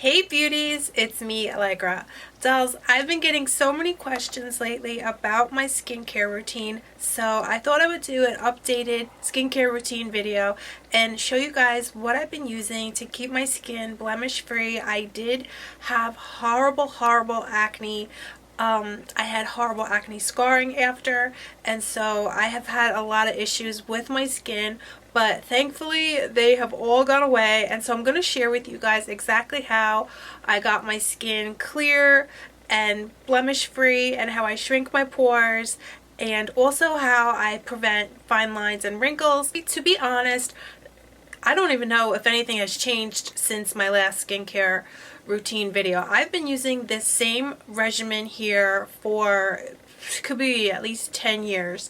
Hey beauties, it's me, Alegra. Dolls, I've been getting so many questions lately about my skincare routine, so I thought I would do an updated skincare routine video and show you guys what I've been using to keep my skin blemish free. I did have horrible acne. I had horrible acne scarring after, and so I have had a lot of issues with my skin, but thankfully they have all gone away. And so I'm going to share with you guys exactly how I got my skin clear and blemish free, and how I shrink my pores, and also how I prevent fine lines and wrinkles. To be honest, I don't even know if anything has changed since my last skincare routine video. I've been using this same regimen here for, could be at least 10 years.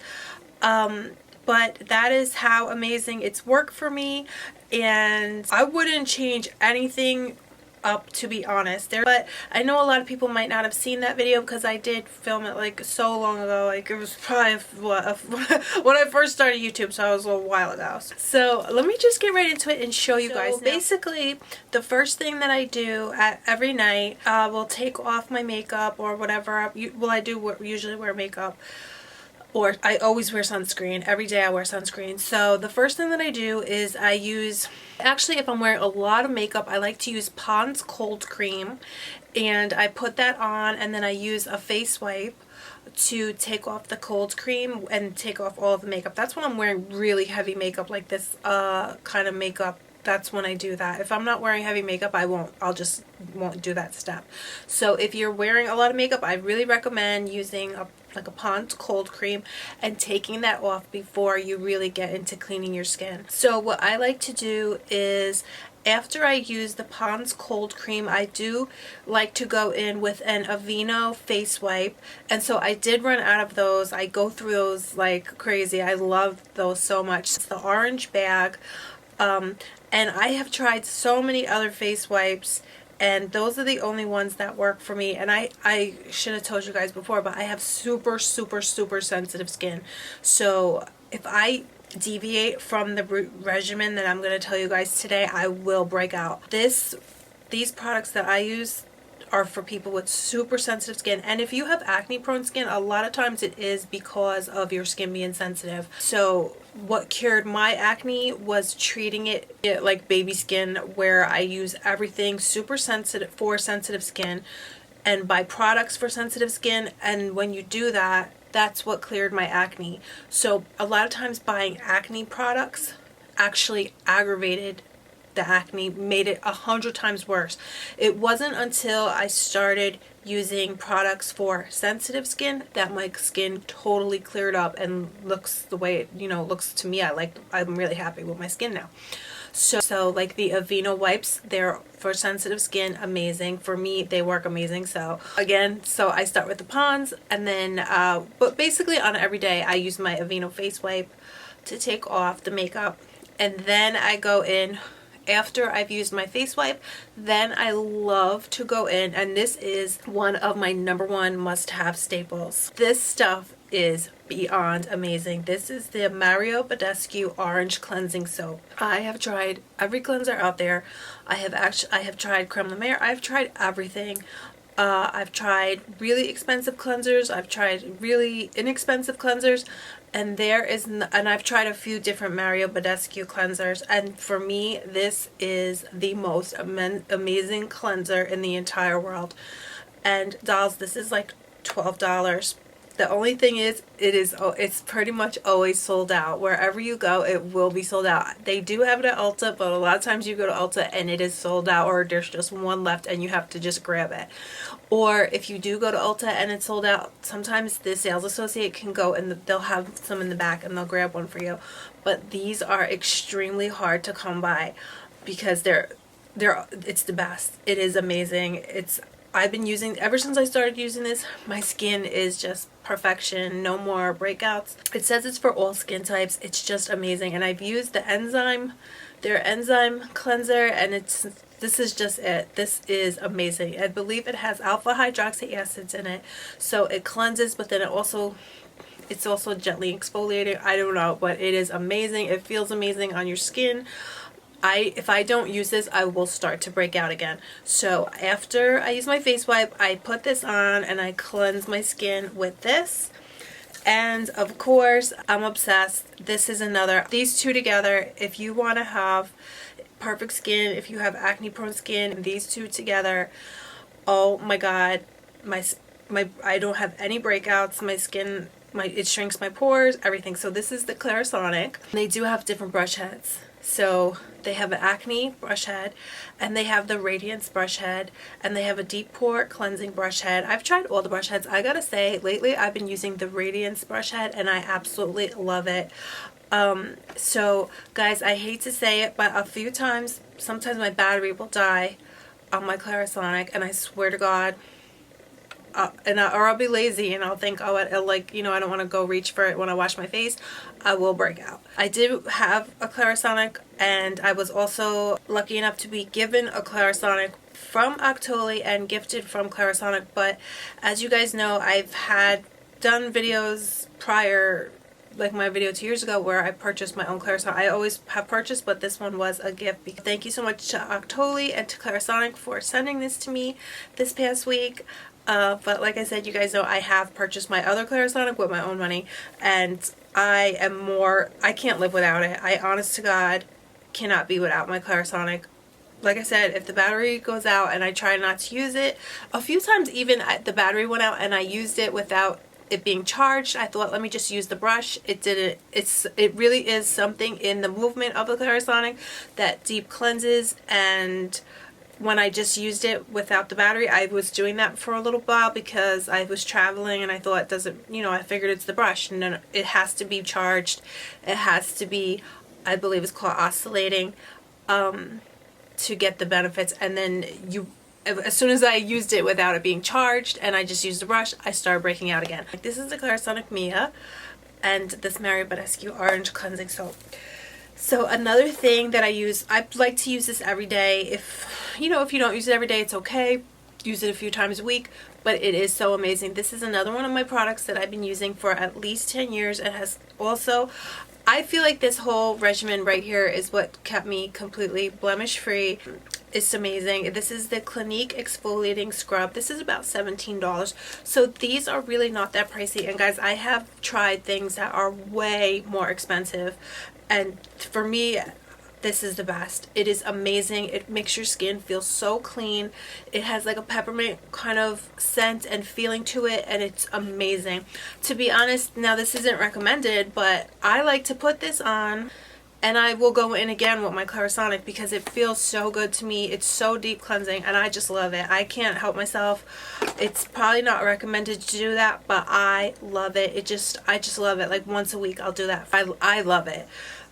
But that is how amazing it's worked for me, and I wouldn't change anything up, to be honest. But I know a lot of people might not have seen that video because I did film it like so long ago. Like it was probably when I first started YouTube, so it was a little while ago. So let me just get right into it and show you guys. Basically, the first thing that I do every night, will take off my makeup or whatever. Well, I do usually wear makeup. Or I always wear sunscreen. Every day I wear sunscreen. So the first thing that I do is I use, actually if I'm wearing a lot of makeup, I like to use Pond's Cold Cream. And I put that on, and then I use a face wipe to take off the cold cream and take off all of the makeup. That's when I'm wearing really heavy makeup, like this kind of makeup. That's when I do that. If I'm not wearing heavy makeup, I'll just won't do that step. So if you're wearing a lot of makeup, I really recommend using like a Pond's Cold Cream and taking that off before you really get into cleaning your skin. So what I like to do is, after I use the Pond's Cold Cream, I do like to go in with an Aveeno face wipe. And so I did run out of those. I go through those like crazy. I love those so much. It's the orange bag. And I have tried so many other face wipes, and those are the only ones that work for me. And I should have told you guys before, but I have super sensitive skin. So if I deviate from the regimen that I'm going to tell you guys today, I will break out. These products that I use are for people with super sensitive skin. And if you have acne prone skin, a lot of times it is because of your skin being sensitive. So what cured my acne was treating it like baby skin, where I use everything super sensitive for sensitive skin and buy products for sensitive skin. And when you do that, that's what cleared my acne. So a lot of times buying acne products actually aggravated the acne, made it 100 times worse. It wasn't until I started using products for sensitive skin that my skin totally cleared up and looks the way it, looks to me. I'm really happy with my skin now. So like the Aveeno wipes, they're for sensitive skin, amazing. For me, they work amazing. So I start with the Pond's, and then but basically on every day I use my Aveeno face wipe to take off the makeup, and then I go in. After I've used my face wipe, then I love to go in, and this is one of my #1 must-have staples. This stuff is beyond amazing. This is the Badescu Orange Cleansing Soap. I have tried every cleanser out there. I have tried creme de mer. I've tried everything. I've tried really expensive cleansers. I've tried really inexpensive cleansers, and I've tried a few different Badescu cleansers, and for me, this is the most amazing cleanser in the entire world. And dolls, this is like $12. The only thing is, it's pretty much always sold out. Wherever you go, it will be sold out. They do have it at Ulta, but a lot of times you go to Ulta and it is sold out, or there's just one left and you have to just grab it. Or if you do go to Ulta and it's sold out, sometimes the sales associate can go and they'll have some in the back and they'll grab one for you. But these are extremely hard to come by because it's the best. It is amazing. I've been using, ever since I started using this, my skin is just perfection, no more breakouts. It says it's for all skin types. It's just amazing. And I've used their enzyme cleanser, and this is just it. This is amazing. I believe it has alpha hydroxy acids in it, so it cleanses, but then it's also gently exfoliating. I don't know, but it is amazing. It feels amazing on your skin. if I don't use this, I will start to break out again. So after I use my face wipe, I put this on and I cleanse my skin with this. And of course, I'm obsessed. This is another, these two together, if you want to have perfect skin, if you have acne prone skin, these two together, oh my god, I don't have any breakouts. My skin, it shrinks my pores, everything. So this is the Clarisonic. They do have different brush heads. So they have an acne brush head, and they have the radiance brush head, and they have a deep pore cleansing brush head. I've tried all the brush heads. I gotta say, lately I've been using the radiance brush head and I absolutely love it. So guys, I hate to say it, but a few times, sometimes my battery will die on my Clarisonic, and I swear to God, or I'll be lazy and I'll think, oh, like, you know, I don't want to go reach for it when I wash my face. I will break out. I did have a Clarisonic, and I was also lucky enough to be given a Clarisonic from Octoly and gifted from Clarisonic. But as you guys know, I've done videos prior, like my video 2 years ago, where I purchased my own Clarisonic. I always have purchased, but this one was a gift. Thank you so much to Octoly and to Clarisonic for sending this to me this past week. But like I said, you guys know I have purchased my other Clarisonic with my own money, and I can't live without it. I, honest to God, cannot be without my Clarisonic. Like I said, if the battery goes out and I try not to use it, a few times even the battery went out and I used it without it being charged. I thought, let me just use the brush. It didn't. It really is something in the movement of the Clarisonic that deep cleanses. And when I just used it without the battery, I was doing that for a little while because I was traveling and I thought, I figured it's the brush. No, it has to be charged. It has to be, I believe it's called oscillating, to get the benefits. And then as soon as I used it without it being charged and I just used the brush, I started breaking out again. This is the Clarisonic Mia and this Mary Badescu Orange Cleansing Soap. So another thing that I use, I like to use this every day. If you don't use it every day, it's okay. Use it a few times a week, but it is so amazing. This is another one of my products that I've been using for at least 10 years. It has also, I feel like this whole regimen right here is what kept me completely blemish free. It's amazing. This is the Clinique Exfoliating Scrub. This is about $17. So these are really not that pricey. And guys, I have tried things that are way more expensive. And for me, this is the best. It is amazing. It makes your skin feel so clean. It has like a peppermint kind of scent and feeling to it, and it's amazing. To be honest, now this isn't recommended, but I like to put this on and I will go in again with my Clarisonic because it feels so good to me. It's so deep cleansing and I just love it. I can't help myself. It's probably not recommended to do that, but I love it. I just love it. Like once a week I'll do that. I love it.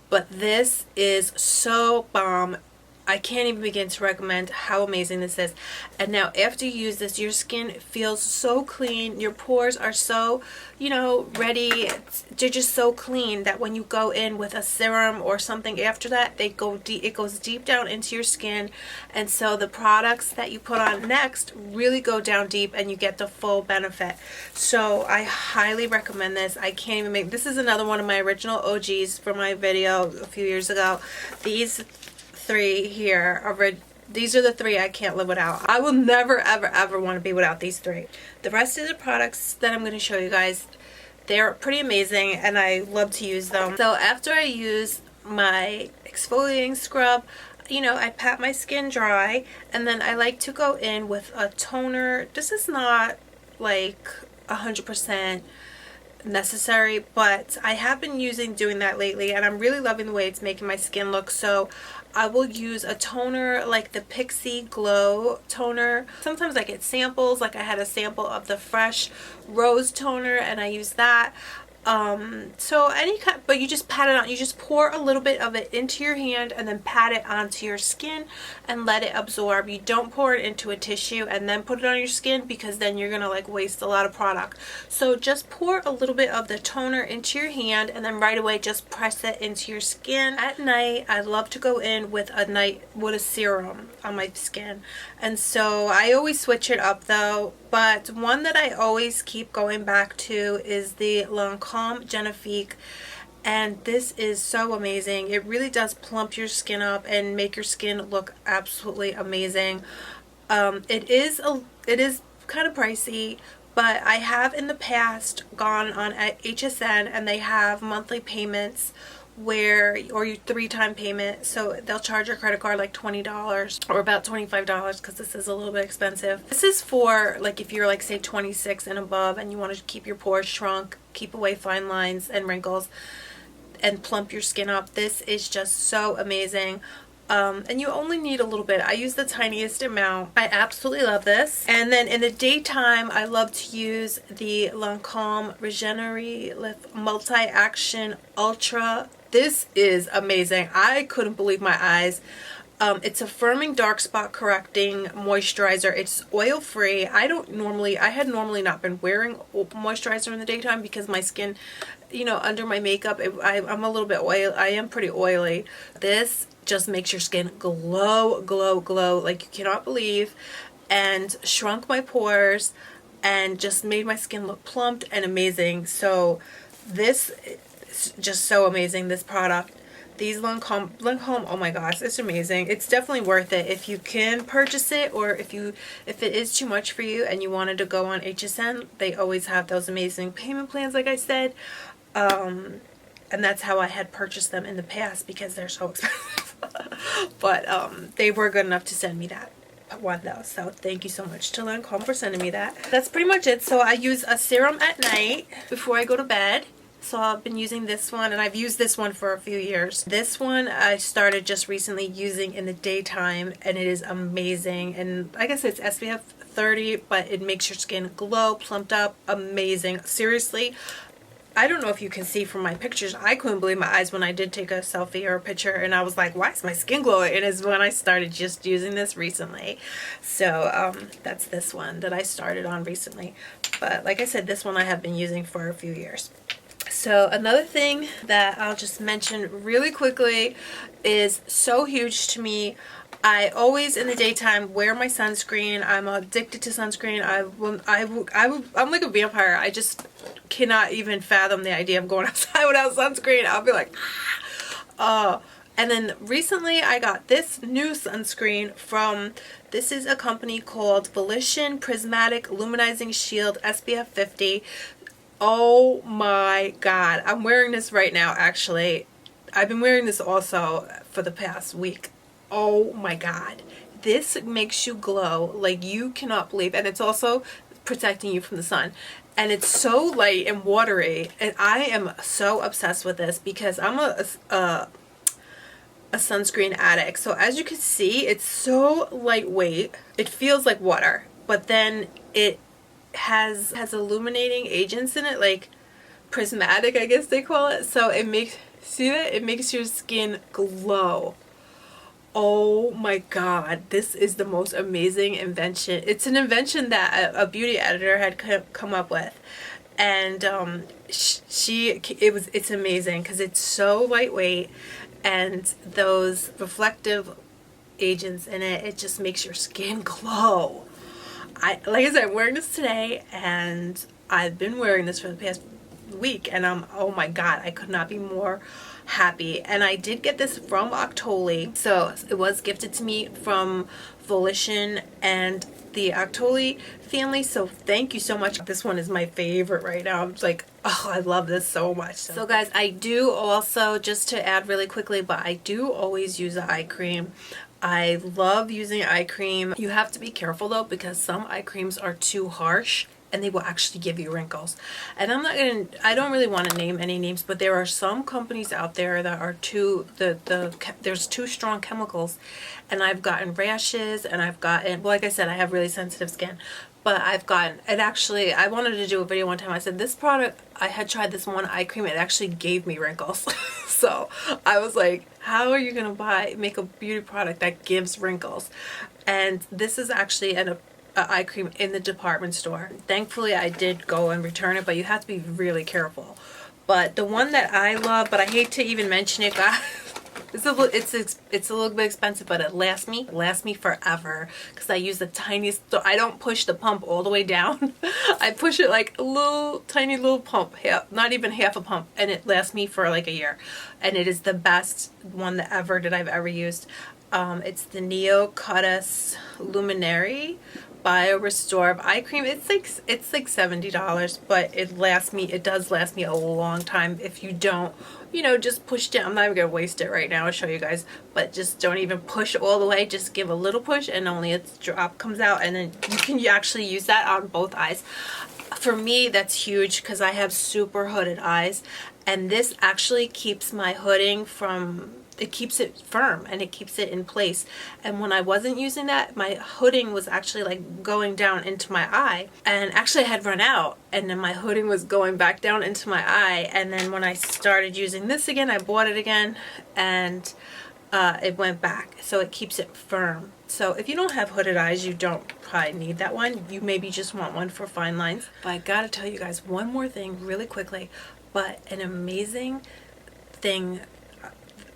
But this is so bomb. I can't even begin to recommend how amazing this is. And now after you use this, your skin feels so clean. Your pores are so, ready. They're just so clean that when you go in with a serum or something after that, it goes deep down into your skin. And so the products that you put on next really go down deep and you get the full benefit. So I highly recommend this. I can't even this is another one of my original OGs for my video a few years ago. These three here these are the three I can't live without. I will never ever want to be without these three. The rest of the products that I'm going to show you guys, they're pretty amazing and I love to use them. So after I use my exfoliating scrub, I pat my skin dry and then I like to go in with a toner. This is not like 100% necessary, but I have been doing that lately and I'm really loving the way it's making my skin look. So I will use a toner like the Pixie Glow toner. Sometimes I get samples, like I had a sample of the Fresh Rose toner and I use that. So any kind, but you just pat it on, you just pour a little bit of it into your hand and then pat it onto your skin and let it absorb. You don't pour it into a tissue and then put it on your skin because then you're gonna like waste a lot of product. So just pour a little bit of the toner into your hand and then right away just press it into your skin. At night I love to go in with a serum on my skin, and so I always switch it up though. But one that I always keep going back to is the Lancôme Génifique and this is so amazing. It really does plump your skin up and make your skin look absolutely amazing. It is kind of pricey, but I have in the past gone on at HSN and they have monthly payments where, or you 3-time payment, so they'll charge your credit card like $20 or about $25 because this is a little bit expensive. This is for like if you're like say 26 and above and you want to keep your pores shrunk, keep away fine lines and wrinkles, and plump your skin up. This is just so amazing. And you only need a little bit. I use the tiniest amount. I absolutely love this. And then in the daytime, I love to use the Lancôme Renergie Lift Multi-Action Ultra. This is amazing. I couldn't believe my eyes. It's a firming dark spot correcting moisturizer. It's oil free. I had normally not been wearing moisturizer in the daytime because my skin, you know, under my makeup, I'm a little bit oily. I am pretty oily. This just makes your skin glow, glow, glow like you cannot believe, and shrunk my pores and just made my skin look plumped and amazing. So this is just so amazing, this product. These Lancôme, oh my gosh, it's amazing. It's definitely worth it if you can purchase it, or if it is too much for you and you wanted to go on HSN. They always have those amazing payment plans, like I said. And that's how I had purchased them in the past because they're so expensive. But they were good enough to send me that one though. So thank you so much to Lancôme for sending me that. That's pretty much it. So I use a serum at night before I go to bed. So I've been using this one, and I've used this one for a few years. This one I started just recently using in the daytime, and it is amazing. And like I said, it's SPF 30, but it makes your skin glow, plumped up, amazing. Seriously, I don't know if you can see from my pictures, I couldn't believe my eyes when I did take a selfie or a picture, and I was like, why is my skin glowing? And it's when I started just using this recently. So that's this one that I started on recently. But like I said, this one I have been using for a few years. So another thing that I'll just mention really quickly is so huge to me. I always in the daytime wear my sunscreen. I'm addicted to sunscreen. I'm like a vampire. I just cannot even fathom the idea of going outside without sunscreen. I'll be like, and then recently I got this new sunscreen from, this is a company called Volition Prismatic Luminizing Shield SPF 50. Oh my god, I'm wearing this right now actually. I've been wearing this also for the past week. Oh my god, this makes you glow like you cannot believe, and it's also protecting you from the sun, and it's so light and watery, and I am so obsessed with this because I'm a sunscreen addict. So as you can see, it's so lightweight. It feels like water, but then it has illuminating agents in it, like prismatic, I guess they call it. So it makes, see that? It makes your skin glow. Oh my god, this is the most amazing invention. It's an invention that a beauty editor had come up with, and it's amazing because it's so lightweight, and those reflective agents in it, it just makes your skin glow. Like I said, I'm wearing this today, and I've been wearing this for the past week, and oh my god, I could not be more happy. And I did get this from Octoly, so it was gifted to me from Volition and the Octoly family, so thank you so much. This one is my favorite right now. I'm just like, oh, I love this so much. So guys, I do also, just to add really quickly, but I do always use an eye cream. I love using eye cream. You have to be careful though, because some eye creams are too harsh and they will actually give you wrinkles. And I don't really want to name any names, but there are some companies out there that are there's too strong chemicals, and I've gotten rashes, and I've gotten, well, like I said, I have really sensitive skin, but I've gotten, I wanted to do a video one time. I said, this product, I had tried this one eye cream, it actually gave me wrinkles. So I was like, how are you gonna make a beauty product that gives wrinkles? And this is actually an eye cream in the department store. Thankfully I did go and return it, but you have to be really careful. But the one that I love, but I hate to even mention it, guys, It's a little bit expensive, but it lasts me forever because I use the tiniest. So I don't push the pump all the way down. I push it like a little tiny little pump, not even half a pump, and it lasts me for like a year. And it is the best one that I've ever used. It's the NEOCUTIS LUMIERE BIO-RESTORATIve eye cream. It's like $70, but it does last me a long time if you don't, you know, just push down. I'm not even gonna waste it right now. I'll show you guys, but just don't even push all the way. Just give a little push and only a drop comes out, and then you can actually use that on both eyes. For me, that's huge because I have super hooded eyes, and this actually keeps my hooding from, it keeps it firm and it keeps it in place. And when I wasn't using that, my hooding was actually like going down into my eye, and actually I had run out, and then my hooding was going back down into my eye. And then when I started using this again, I bought it again, and it went back, so it keeps it firm. So if you don't have hooded eyes, you don't probably need that one. You maybe just want one for fine lines. But I gotta tell you guys one more thing really quickly. But an amazing thing,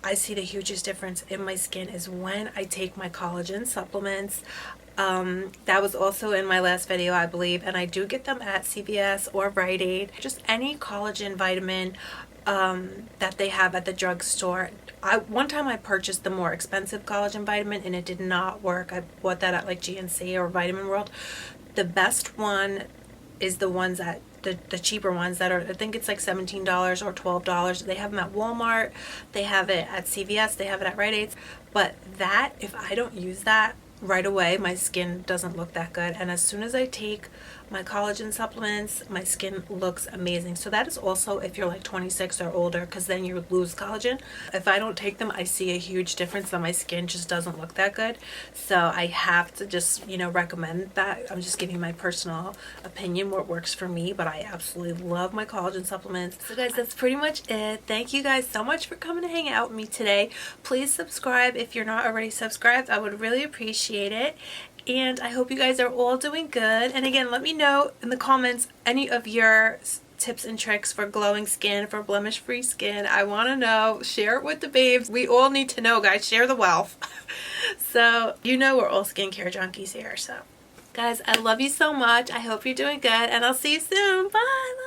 I see the hugest difference in my skin is when I take my collagen supplements. That was also in my last video, I believe, and I do get them at CVS or Rite Aid. Just any collagen vitamin that they have at the drugstore. One time I purchased the more expensive collagen vitamin and it did not work. I bought that at like GNC or Vitamin World. The best one is the ones that the cheaper ones that are, I think it's like $17 or $12. They have them at Walmart, they have it at CVS, they have it at Rite Aid. But that, if I don't use that right away, my skin doesn't look that good. And as soon as I take my collagen supplements, my skin looks amazing. So that is also if you're like 26 or older, because then you lose collagen. If I don't take them, I see a huge difference that my skin just doesn't look that good. So I have to just, you know, recommend that. I'm just giving my personal opinion, what works for me, but I absolutely love my collagen supplements. So guys, that's pretty much it. Thank you guys so much for coming to hang out with me today. Please subscribe if you're not already subscribed. I would really appreciate it. And I hope you guys are all doing good. And again, let me know in the comments any of your tips and tricks for glowing skin, for blemish-free skin. I want to know. Share it with the babes. We all need to know, guys. Share the wealth. So, you know we're all skincare junkies here. So, guys, I love you so much. I hope you're doing good. And I'll see you soon. Bye.